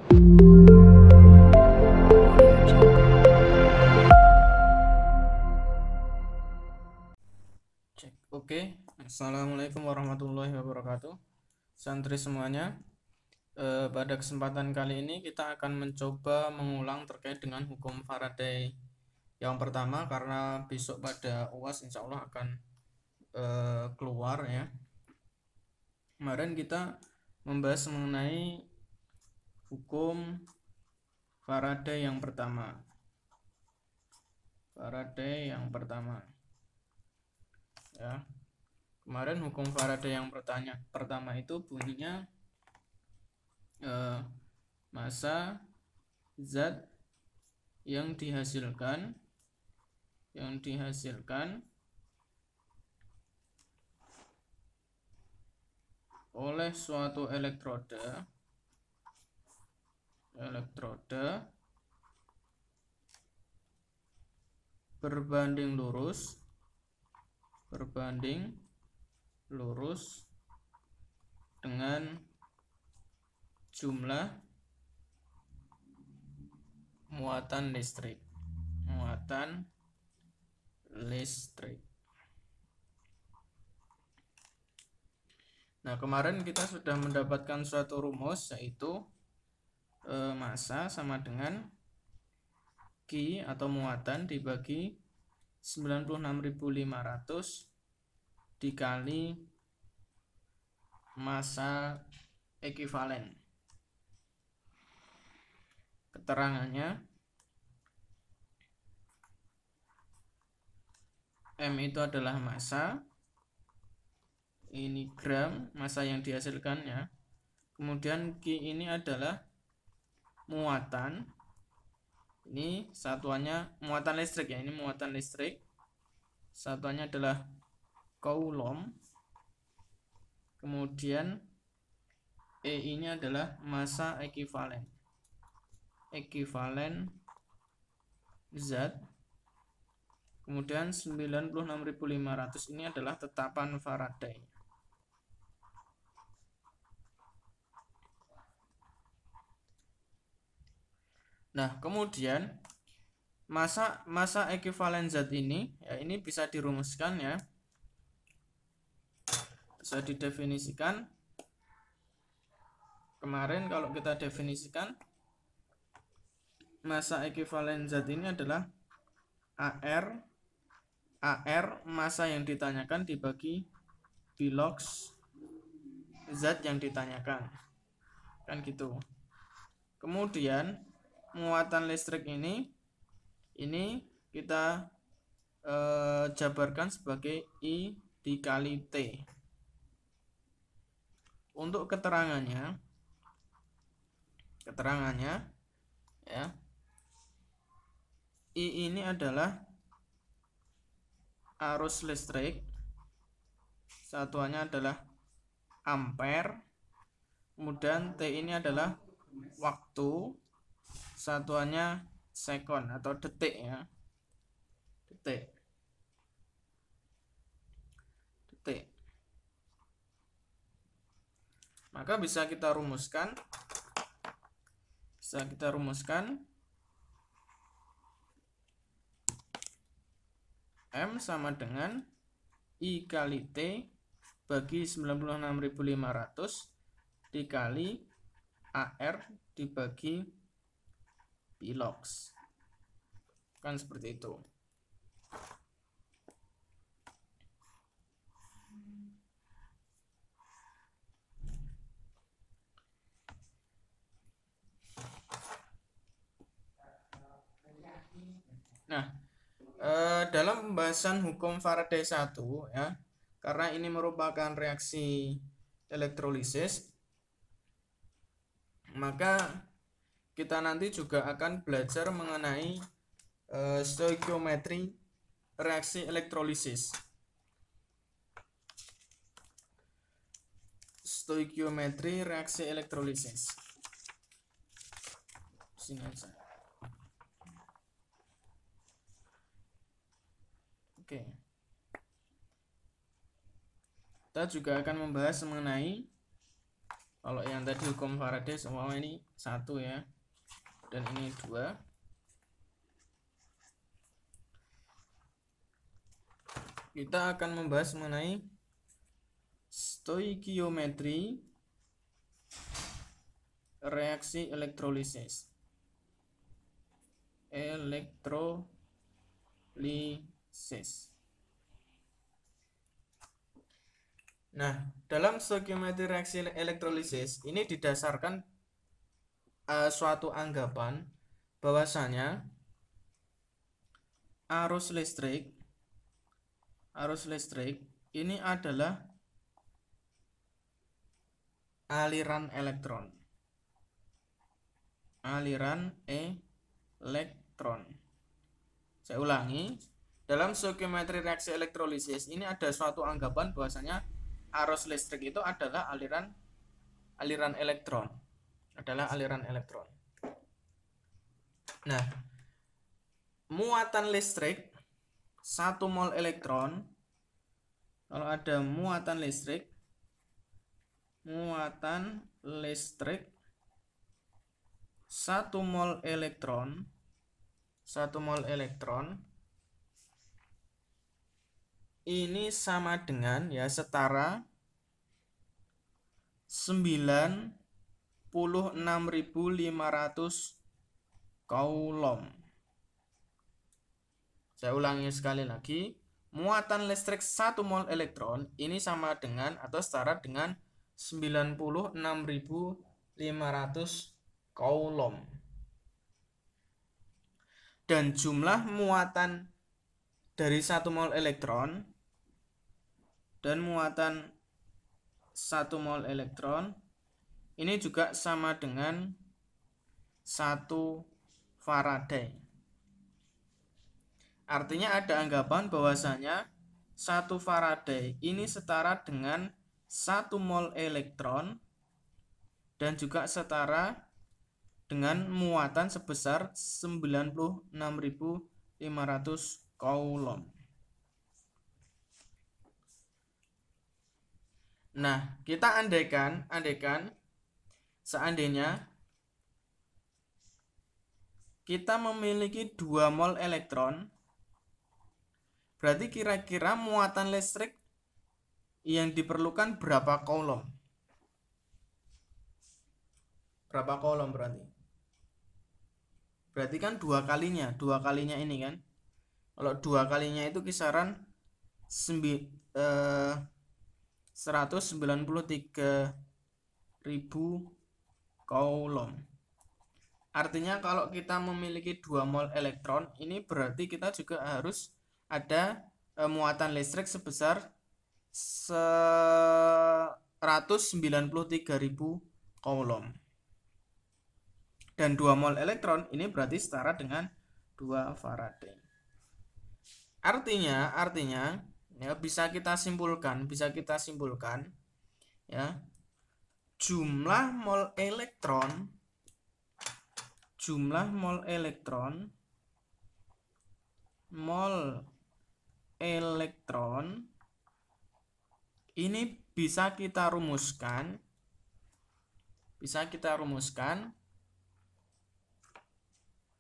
Oke, Assalamualaikum warahmatullahi wabarakatuh. Santri semuanya, pada kesempatan kali ini kita akan mencoba mengulang terkait dengan hukum Faraday yang pertama, karena besok pada UAS insya Allah akan keluar ya. Kemarin kita membahas mengenai hukum Faraday yang pertama. Ya. Kemarin hukum Faraday yang pertama itu bunyinya massa zat yang dihasilkan oleh suatu elektroda berbanding lurus dengan jumlah muatan listrik. Nah, kemarin kita sudah mendapatkan suatu rumus, yaitu massa sama dengan Q atau muatan dibagi 96.500 dikali massa ekuivalen. Keterangannya M itu adalah massa, ini gram massa yang dihasilkannya, kemudian Q ini adalah muatan, ini satuannya muatan listrik ya, ini muatan listrik, satuannya adalah coulomb, kemudian E ini adalah massa ekuivalen zat, kemudian 96.500 ini adalah tetapan Faraday. Nah, kemudian massa ekuivalen zat ini ya, ini bisa dirumuskan ya, bisa didefinisikan. Kemarin kalau kita definisikan, massa ekuivalen zat ini adalah AR massa yang ditanyakan dibagi bilox zat yang ditanyakan, kan gitu. Kemudian muatan listrik ini kita jabarkan sebagai I dikali T. Untuk keterangannya ya, I ini adalah arus listrik, satuannya adalah ampere, kemudian T ini adalah waktu, satuannya sekon atau detik ya, detik. Maka bisa kita rumuskan M sama dengan I kali T bagi 96.500 dikali AR dibagi bilox, kan seperti itu. Nah, dalam pembahasan hukum Faraday 1 ya, karena ini merupakan reaksi elektrolisis, maka kita nanti juga akan belajar mengenai stoikiometri reaksi elektrolisis. Sini aja. Oke. Kita juga akan membahas mengenai Kalau yang tadi hukum Faraday semua ini 1 ya, dan ini 2. Kita akan membahas mengenai stoikiometri reaksi elektrolisis. Nah, dalam stoikiometri reaksi elektrolisis ini didasarkan suatu anggapan bahwasanya arus listrik ini adalah aliran elektron. Saya ulangi, dalam stoikiometri reaksi elektrolisis ini ada suatu anggapan bahwasanya arus listrik itu adalah aliran elektron. Nah, muatan listrik 1 mol elektron, kalau ada muatan listrik 1 mol elektron ini sama dengan setara 96.500 coulomb. Saya ulangi sekali lagi, muatan listrik 1 mol elektron ini sama dengan atau setara dengan 96.500 coulomb. Dan jumlah muatan dari 1 mol elektron ini juga sama dengan 1 Faraday. Artinya ada anggapan bahwasanya 1 Faraday ini setara dengan 1 mol elektron dan juga setara dengan muatan sebesar 96.500 coulomb. Nah, kita andaikan seandainya kita memiliki 2 mol elektron, berarti kira-kira muatan listrik yang diperlukan berapa coulomb? Berapa coulomb berarti? Berarti kan 2 kalinya ini kan. Kalau 2 kalinya itu kisaran 193.000 coulomb. Artinya kalau kita memiliki 2 mol elektron, ini berarti kita juga harus ada muatan listrik sebesar 193.000 coulomb. Dan 2 mol elektron ini berarti setara dengan 2 Faraday. Artinya bisa kita simpulkan ya, jumlah mol elektron ini bisa kita rumuskan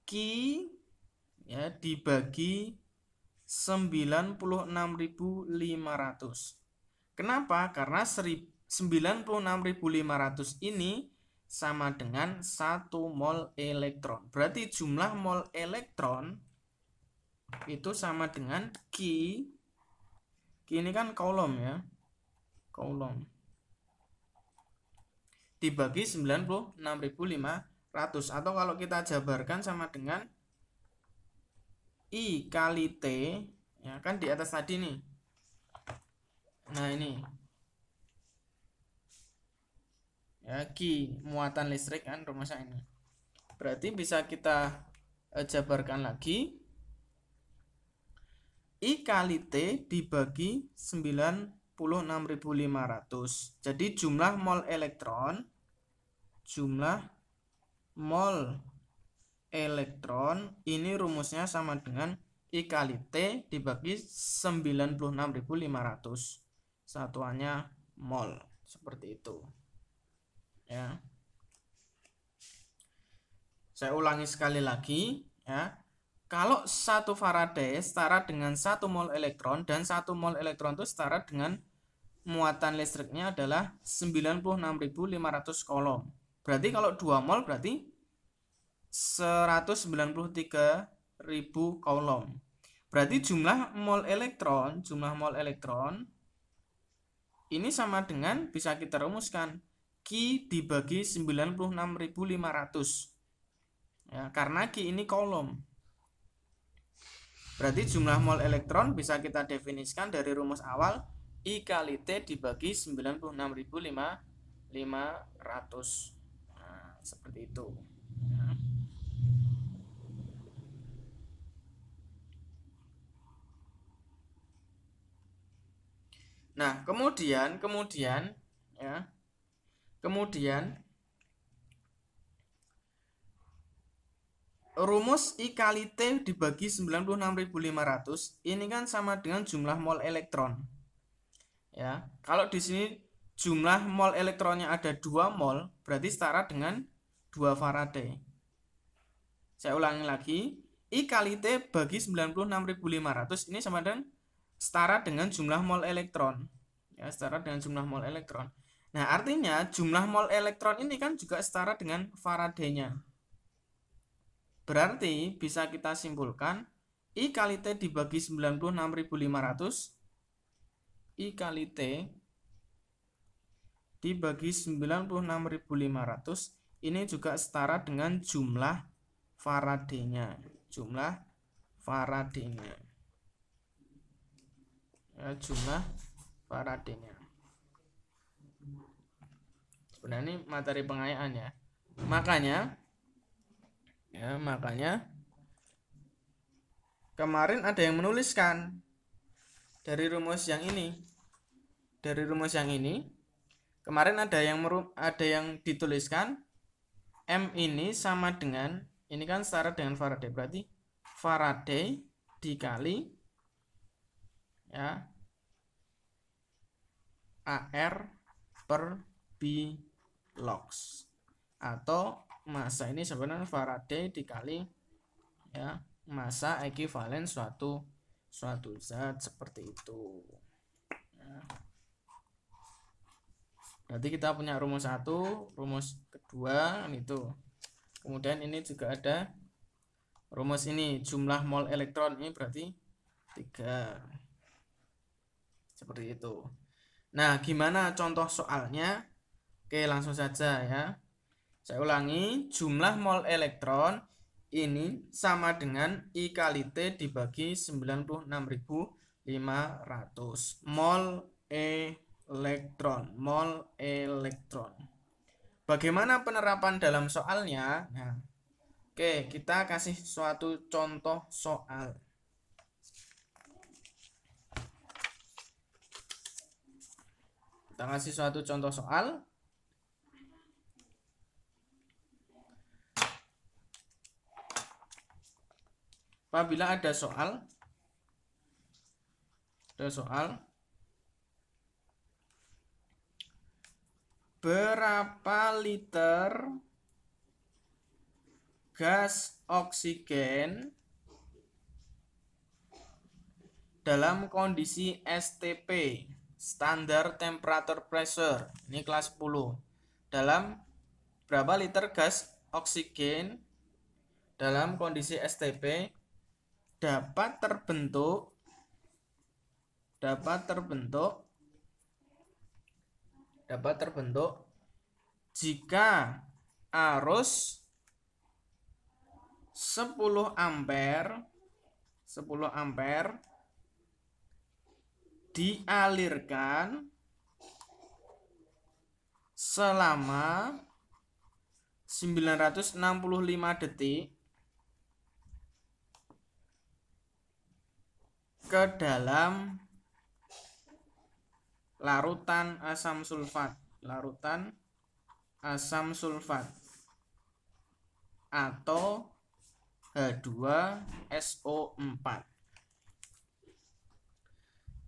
Q dibagi 96.500. Kenapa? Karena 96.500 ini sama dengan 1 mol elektron. Berarti jumlah mol elektron itu sama dengan Q ini kan coulomb ya, coulomb dibagi 96.500, atau kalau kita jabarkan sama dengan I kali T ya kan di atas tadi nih. Nah ini ya, Q muatan listrik kan rumusnya ini. Berarti bisa kita jabarkan lagi, I kali T dibagi 96.500. Jadi jumlah mol elektron ini rumusnya sama dengan I kali T dibagi 96.500. Satuannya mol, seperti itu. ya. Saya ulangi sekali lagi ya. Kalau 1 Faraday setara dengan 1 mol elektron, dan 1 mol elektron itu setara dengan muatan listriknya adalah 96.500 coulomb. Berarti kalau 2 mol berarti 193.000 coulomb. Berarti jumlah mol elektron ini sama dengan, bisa kita rumuskan, Q dibagi 96.500. Ya, karena Q ini coulomb. Berarti jumlah mol elektron bisa kita definisikan dari rumus awal, I kali T dibagi 96.500. Nah, seperti itu. Nah, kemudian rumus I kali T dibagi 96.500 ini kan sama dengan jumlah mol elektron. Ya, kalau di sini jumlah mol elektronnya ada 2 mol, berarti setara dengan 2 Faraday. Saya ulangi lagi, I kali T bagi 96.500 ini sama dengan setara dengan jumlah mol elektron. Ya, setara dengan jumlah mol elektron. Nah, artinya jumlah mol elektron ini kan juga setara dengan Faraday-nya. Berarti bisa kita simpulkan I kali T dibagi 96.500, I kali T dibagi 96.500 ini juga setara dengan jumlah Faraday-nya. Jumlah Faraday-nya. Ya, jumlah Faraday-nya. Sebenarnya ini materi pengayaan ya. Makanya kemarin ada yang menuliskan dari rumus yang ini. Kemarin ada yang dituliskan M ini sama dengan, ini kan setara dengan Faraday, berarti Faraday dikali ya AR per B lux, atau massa ini sebenarnya Faraday dikali ya massa ekuivalen suatu zat, seperti itu ya. Berarti kita punya rumus 1, rumus kedua itu. Kemudian ini juga ada rumus ini, jumlah mol elektron ini berarti 3. Seperti itu. Nah, gimana contoh soalnya? Oke, langsung saja ya. Saya ulangi, jumlah mol elektron ini sama dengan I kali T dibagi 96.500 mol elektron. Bagaimana penerapan dalam soalnya? Nah, oke, kita kasih suatu contoh soal. Kita kasih suatu contoh soal. Apabila ada soal berapa liter gas oksigen dalam kondisi STP, standar temperature pressure, ini kelas 10, dalam berapa liter gas oksigen dalam kondisi STP dapat terbentuk jika arus 10 ampere dialirkan selama 965 detik ke dalam larutan asam sulfat atau H2SO4,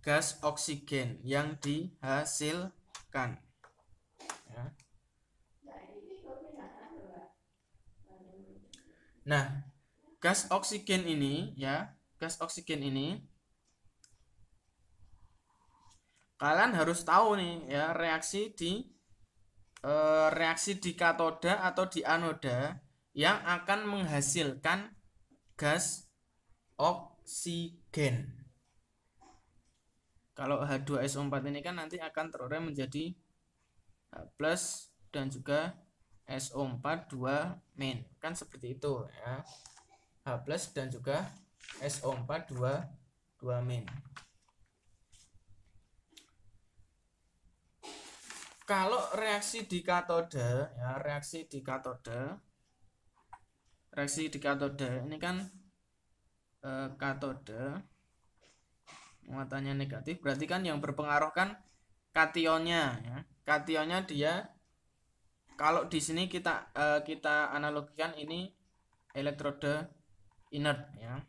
gas oksigen yang dihasilkan ya. Nah, gas oksigen ini ya, gas oksigen ini kalian harus tahu nih ya, reaksi di katoda atau di anoda yang akan menghasilkan gas oksigen. Kalau H2SO4 ini kan nanti akan terurai menjadi H+ dan juga SO4 2 min. Kan seperti itu ya. H+ dan juga SO4 2 min. Kalau reaksi di katoda ya, reaksi di katoda ini kan katoda muatannya negatif, berarti kan yang berpengaruh kan kationnya ya. Kationnya dia, kalau di sini kita analogikan ini elektroda inert ya.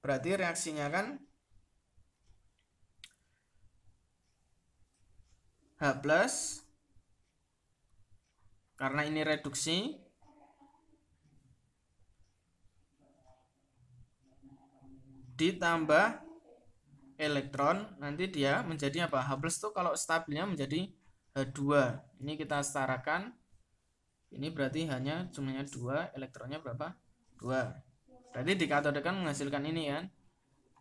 Berarti reaksinya kan H+ karena ini reduksi ditambah elektron, nanti dia menjadi apa? H+ itu kalau stabilnya menjadi H2. Ini kita setarakan. Ini berarti hanya jumlahnya 2, elektronnya berapa? 2. Berarti di katoda kan menghasilkan ini kan,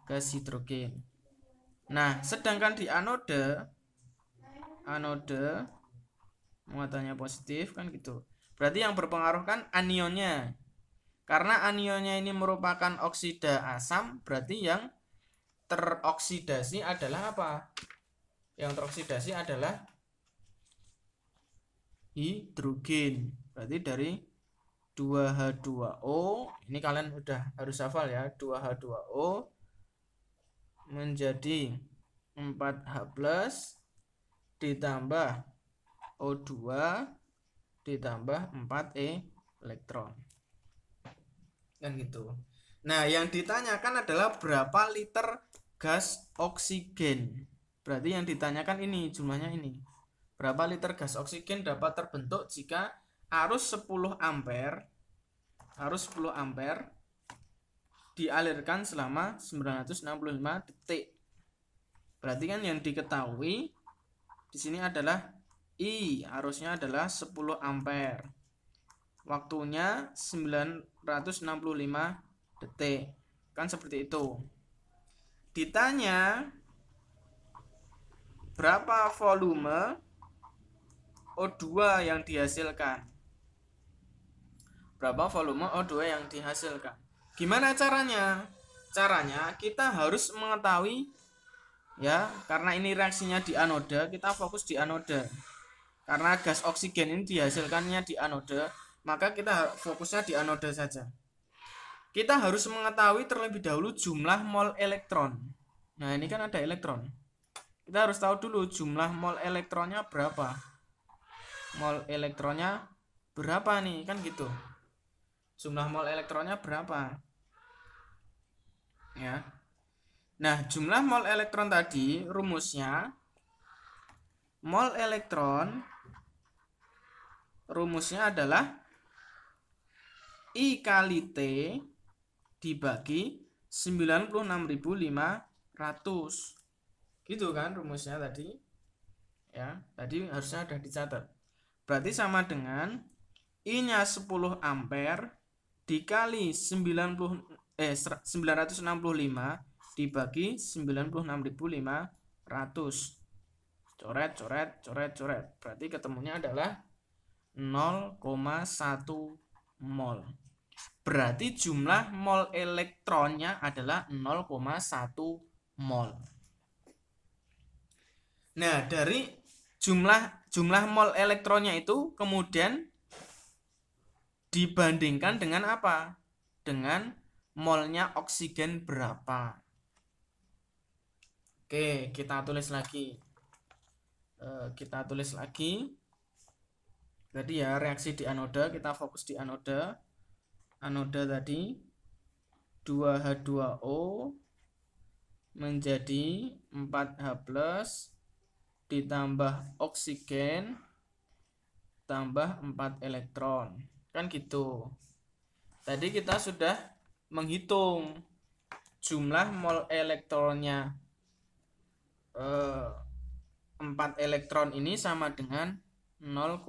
gas hidrogen. Nah, sedangkan di anoda muatannya positif kan gitu. Berarti yang berpengaruh kan anionnya. Karena anionnya ini merupakan oksida asam, berarti yang teroksidasi adalah apa? Yang teroksidasi adalah hidrogen. Berarti dari 2H2O, ini kalian udah harus hafal ya, 2H2O menjadi 4H+ ditambah O2 ditambah 4 elektron. Kan gitu. Nah, yang ditanyakan adalah berapa liter gas oksigen. Berarti yang ditanyakan ini, jumlahnya ini. Berapa liter gas oksigen dapat terbentuk jika arus 10 ampere dialirkan selama 965 detik. Berarti kan yang diketahui di sini adalah I, arusnya adalah 10 ampere. Waktunya 965 detik. Kan seperti itu. Ditanya berapa volume O2 yang dihasilkan. Berapa volume O2 yang dihasilkan. Gimana caranya? Caranya kita harus mengetahui ya, karena ini reaksinya di anoda, kita fokus di anoda. Karena gas oksigen ini dihasilkannya di anoda, maka kita fokusnya di anoda saja. Kita harus mengetahui terlebih dahulu jumlah mol elektron. Nah, ini kan ada elektron. Kita harus tahu dulu jumlah mol elektronnya berapa. Mol elektronnya berapa nih, kan gitu. Jumlah mol elektronnya berapa? Ya. Nah, jumlah mol elektron tadi rumusnya, mol elektron rumusnya adalah I kali T dibagi 96.500. Gitu kan rumusnya tadi. Ya, tadi harusnya ada dicatat. Berarti sama dengan I-nya 10 ampere dikali 965 dibagi 96.500. Coret. Berarti ketemunya adalah 0,1 mol. Berarti jumlah mol elektronnya adalah 0,1 mol. Nah, dari jumlah mol elektronnya itu kemudian dibandingkan dengan apa? Dengan molnya oksigen berapa. Oke, kita tulis lagi. Jadi ya, reaksi di anoda, kita fokus di anoda. Anoda tadi 2H2O menjadi 4H+ ditambah oksigen tambah 4 elektron. Kan gitu. Tadi kita sudah menghitung jumlah mol elektronnya. 4 elektron ini sama dengan 0,1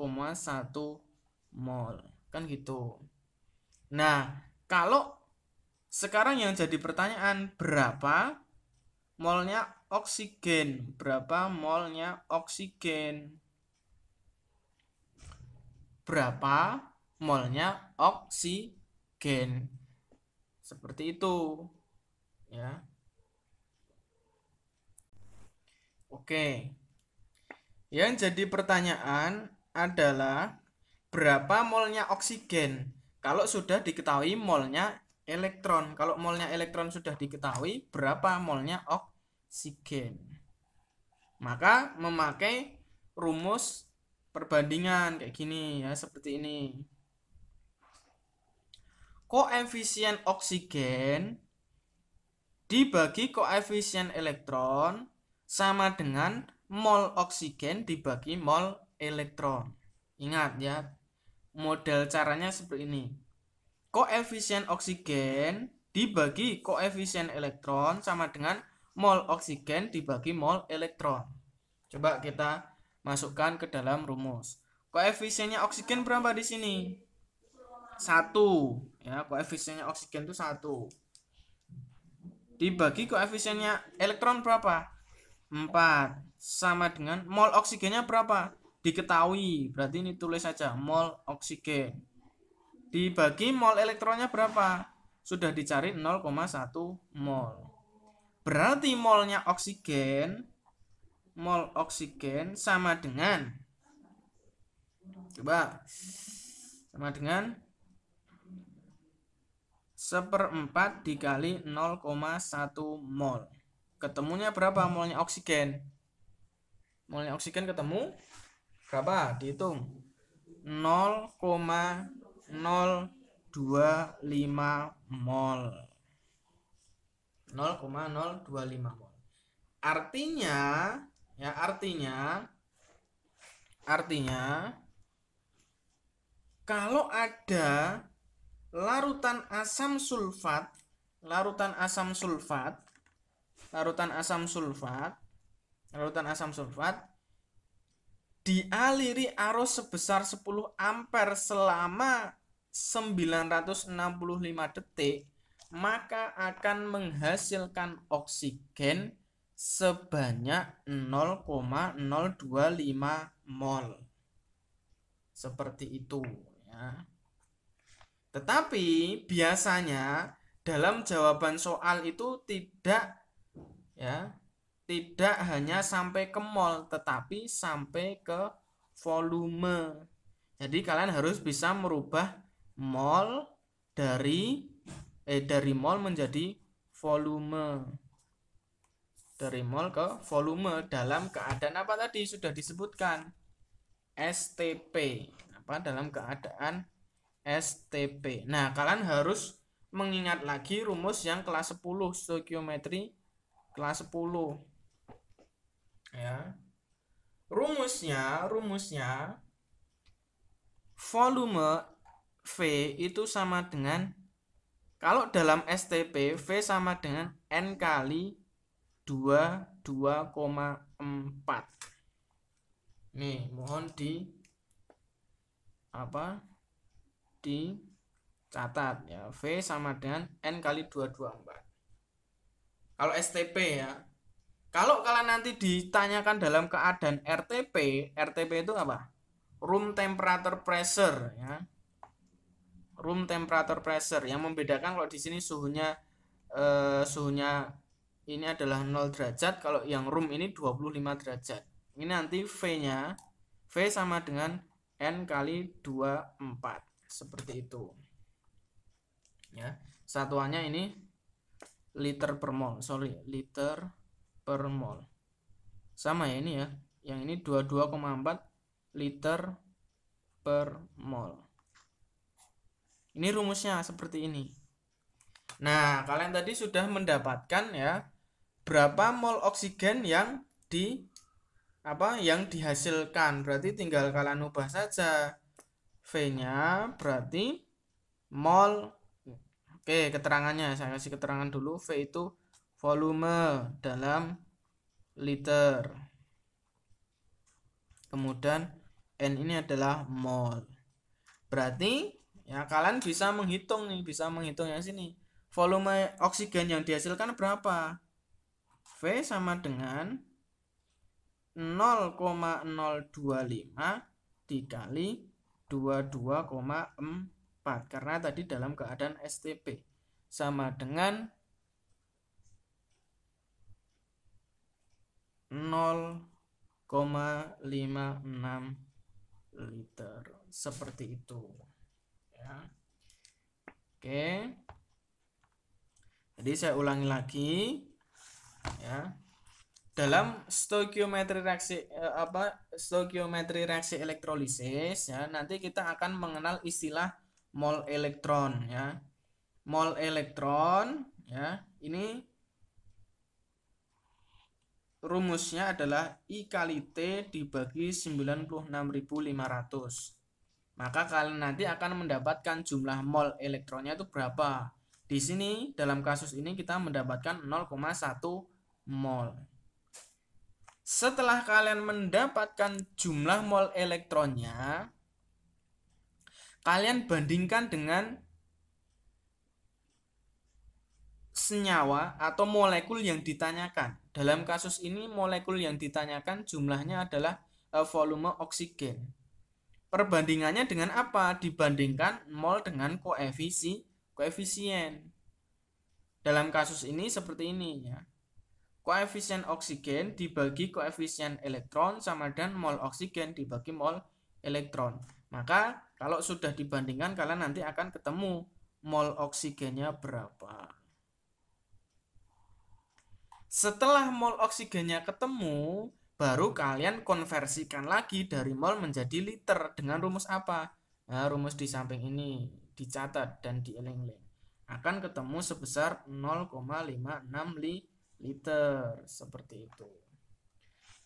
mol. Kan gitu. Nah, kalau sekarang yang jadi pertanyaan, berapa molnya oksigen? Berapa molnya oksigen? Berapa molnya oksigen? Seperti itu, ya. Oke. Yang jadi pertanyaan adalah berapa molnya oksigen? Kalau sudah diketahui molnya elektron. Kalau molnya elektron sudah diketahui, berapa molnya oksigen? Maka memakai rumus perbandingan kayak gini ya, seperti ini. Koefisien oksigen dibagi koefisien elektron sama dengan mol oksigen dibagi mol elektron. Ingat ya, model caranya seperti ini. Koefisien oksigen dibagi koefisien elektron sama dengan mol oksigen dibagi mol elektron. Coba kita masukkan ke dalam rumus. Koefisiennya oksigen berapa di sini? 1. Ya, koefisiennya oksigen itu 1. Dibagi koefisiennya elektron berapa? 4. Sama dengan mol oksigennya berapa? Diketahui. Berarti ini tulis saja mol oksigen. Dibagi mol elektronnya berapa? Sudah dicari 0,1 mol. Berarti molnya oksigen, mol oksigen sama dengan, coba, sama dengan 1/4 dikali 0,1 mol. Ketemunya berapa molnya oksigen? Molnya oksigen ketemu berapa? Dihitung. 0,025 mol. 0,025 mol. Artinya ya, artinya kalau ada larutan asam sulfat dialiri arus sebesar 10 ampere selama 965 detik, maka akan menghasilkan oksigen sebanyak 0,025 mol. Seperti itu ya. Tetapi biasanya dalam jawaban soal itu tidak hanya sampai ke mol, tetapi sampai ke volume. Jadi kalian harus bisa merubah mol dari mol menjadi volume. Dari mol ke volume dalam keadaan apa tadi sudah disebutkan? STP. Dalam keadaan STP. Nah, kalian harus mengingat lagi rumus yang kelas 10, stoikiometri kelas 10. Ya. Rumusnya volume V itu sama dengan, kalau dalam STP V sama dengan N kali 2,4. Nih, mohon dicatat ya, V sama dengan N kali 2,4. Kalau STP ya. Kalau kalian nanti ditanyakan dalam keadaan RTP itu apa? Room temperature pressure ya. Room temperature pressure, yang membedakan kalau di sini suhunya ini adalah 0 derajat, kalau yang room ini 25 derajat. Ini nanti V-nya, V sama dengan N kali 2,4. Seperti itu. Ya, satuannya ini liter per mol. Liter per mol. Sama ya ini ya. Yang ini 22,4 liter per mol. Ini rumusnya seperti ini. Nah, kalian tadi sudah mendapatkan ya berapa mol oksigen yang dihasilkan. Berarti tinggal kalian ubah saja. V-nya berarti mol Oke, keterangannya saya kasih keterangan dulu. V itu volume dalam liter. Kemudian N ini adalah mol. Berarti ya kalian bisa menghitung nih, bisa menghitung yang sini. Volume oksigen yang dihasilkan berapa? V sama dengan 0,025 dikali 22,4 karena tadi dalam keadaan STP sama dengan 0,56 liter seperti itu ya. Oke, jadi saya ulangi lagi ya. Dalam stoikiometri reaksi elektrolisis ya, nanti kita akan mengenal istilah mol elektron ya. Mol elektron ya, ini rumusnya adalah I kali T dibagi 96.500. Maka kalian nanti akan mendapatkan jumlah mol elektronnya itu berapa. Di sini dalam kasus ini kita mendapatkan 0,1 mol. Setelah kalian mendapatkan jumlah mol elektronnya, kalian bandingkan dengan senyawa atau molekul yang ditanyakan. Dalam kasus ini molekul yang ditanyakan jumlahnya adalah volume oksigen. Perbandingannya dengan apa? Dibandingkan mol dengan koefisien. Dalam kasus ini seperti ini ya. Koefisien oksigen dibagi koefisien elektron sama dengan mol oksigen dibagi mol elektron. Maka kalau sudah dibandingkan kalian nanti akan ketemu mol oksigennya berapa. Setelah mol oksigennya ketemu, baru kalian konversikan lagi dari mol menjadi liter dengan rumus apa? Nah, rumus di samping ini dicatat dan dieling-eling. Akan ketemu sebesar 0,56 liter seperti itu.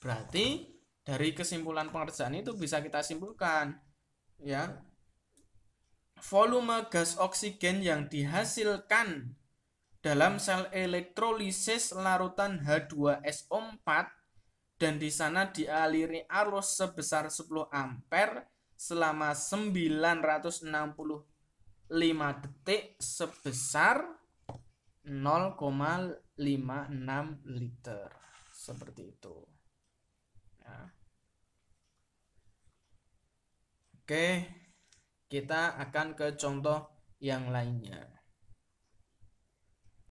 Berarti dari kesimpulan pengerjaan itu bisa kita simpulkan ya, volume gas oksigen yang dihasilkan dalam sel elektrolisis larutan H2SO4 dan di sana dialiri arus sebesar 10 ampere selama 965 detik sebesar 0,56 liter seperti itu ya. Oke, kita akan ke contoh yang lainnya.